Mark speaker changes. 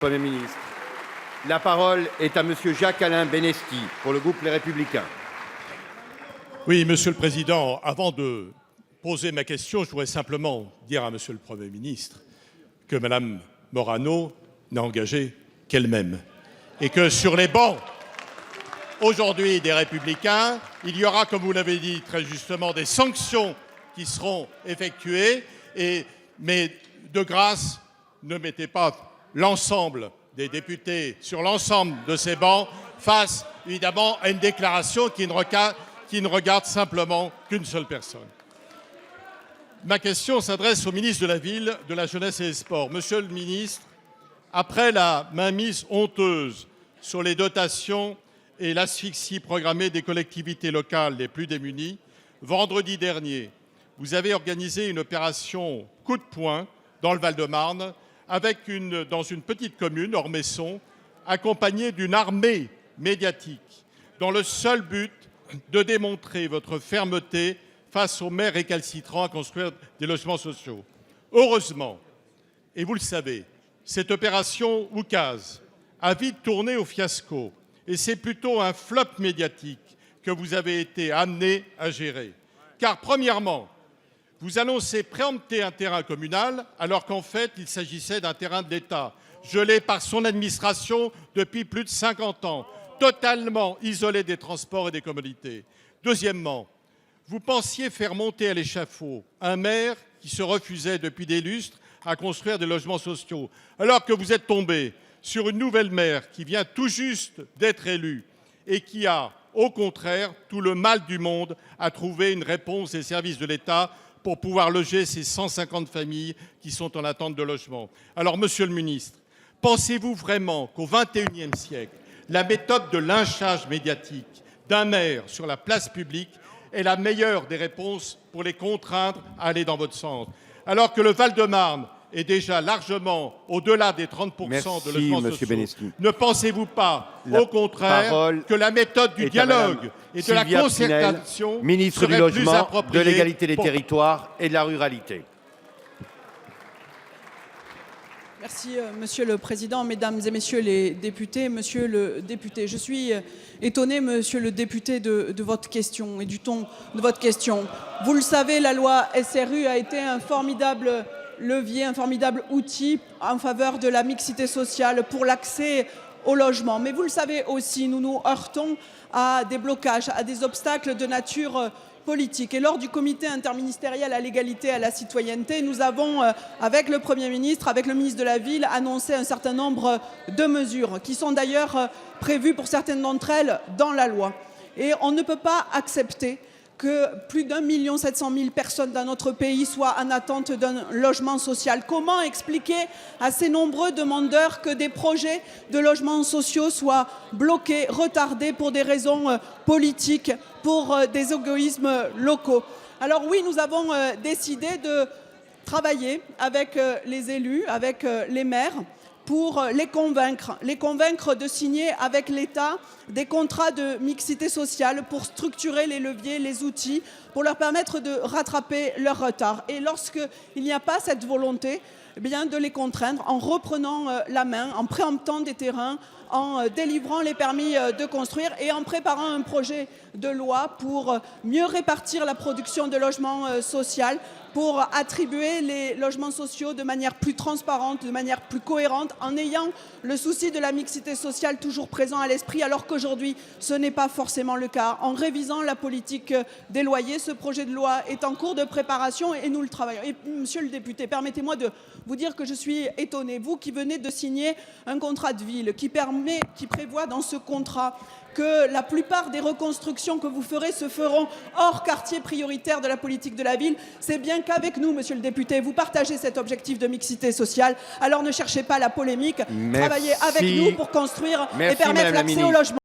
Speaker 1: Premier ministre. La parole est à Monsieur Jacques-Alain Benesti pour le groupe Les Républicains.
Speaker 2: Oui, Monsieur le Président, avant de poser ma question, je voudrais simplement dire à Monsieur le Premier ministre que Madame Morano n'a engagé qu'elle-même et que sur les bancs aujourd'hui des Républicains, il y aura, comme vous l'avez dit très justement, des sanctions qui seront effectuées, mais de grâce, ne mettez pas l'ensemble des députés sur l'ensemble de ces bancs face, évidemment, à une déclaration qui ne regarde simplement qu'une seule personne. Ma question s'adresse au ministre de la Ville, de la Jeunesse et des Sports. Monsieur le ministre, après la mainmise honteuse sur les dotations et l'asphyxie programmée des collectivités locales les plus démunies, vendredi dernier, vous avez organisé une opération coup de poing dans le Val-de-Marne dans une petite commune, Ormesson, accompagnée d'une armée médiatique, dans le seul but de démontrer votre fermeté face aux maires récalcitrants à construire des logements sociaux. Heureusement, et vous le savez, cette opération oukase a vite tourné au fiasco, et c'est plutôt un flop médiatique que vous avez été amené à gérer. Car premièrement, vous annoncez préempter un terrain communal alors qu'en fait, il s'agissait d'un terrain de l'État, gelé par son administration depuis plus de 50 ans, totalement isolé des transports et des commodités. Deuxièmement, vous pensiez faire monter à l'échafaud un maire qui se refusait depuis des lustres à construire des logements sociaux, alors que vous êtes tombé sur une nouvelle maire qui vient tout juste d'être élue et qui a, au contraire, tout le mal du monde à trouver une réponse des services de l'État pour pouvoir loger ces 150 familles qui sont en attente de logement. Alors, Monsieur le ministre, pensez-vous vraiment qu'au XXIe siècle, la méthode de lynchage médiatique d'un maire sur la place publique est la meilleure des réponses pour les contraindre à aller dans votre sens? Alors que le Val-de-Marne est déjà largement au-delà des 30% de logements sociaux.
Speaker 1: Benesti.
Speaker 2: Ne pensez-vous pas, au contraire, que la méthode du dialogue et de la concertation
Speaker 1: ministre du
Speaker 2: serait plus
Speaker 1: Logement,
Speaker 2: appropriée
Speaker 1: de l'égalité des territoires et de la ruralité?
Speaker 3: Merci, Monsieur le Président, Mesdames et Messieurs les députés. Monsieur le député, je suis étonné, Monsieur le député, de votre question et du ton de votre question. Vous le savez, la loi SRU a été un formidable levier, un formidable outil en faveur de la mixité sociale pour l'accès au logement. Mais vous le savez aussi, nous nous heurtons à des blocages, à des obstacles de nature politique. Et lors du comité interministériel à l'égalité et à la citoyenneté, nous avons, avec le Premier ministre, avec le ministre de la Ville, annoncé un certain nombre de mesures qui sont d'ailleurs prévues pour certaines d'entre elles dans la loi. Et on ne peut pas accepter que plus d'1 700 000 personnes dans notre pays soient en attente d'un logement social. Comment expliquer à ces nombreux demandeurs que des projets de logements sociaux soient bloqués, retardés pour des raisons politiques, pour des égoïsmes locaux? Alors oui, nous avons décidé de travailler avec les élus, avec les maires, pour les convaincre de signer avec l'État des contrats de mixité sociale pour structurer les leviers, les outils, pour leur permettre de rattraper leur retard. Et lorsqu'il n'y a pas cette volonté, eh bien, de les contraindre en reprenant la main, en préemptant des terrains, en délivrant les permis de construire et en préparant un projet de loi pour mieux répartir la production de logements sociaux, pour attribuer les logements sociaux de manière plus transparente, de manière plus cohérente, en ayant le souci de la mixité sociale toujours présent à l'esprit, alors qu'aujourd'hui, ce n'est pas forcément le cas. En révisant la politique des loyers, ce projet de loi est en cours de préparation et nous le travaillons. Et Monsieur le député, permettez-moi de vous dire que je suis étonnée, vous qui venez de signer un contrat de ville qui prévoit dans ce contrat que la plupart des reconstructions que vous ferez se feront hors quartier prioritaire de la politique de la ville. C'est bien qu'avec nous, Monsieur le député, vous partagez cet objectif de mixité sociale. Alors ne cherchez pas la polémique. Travaillez avec nous pour construire et permettre l'accès au logement.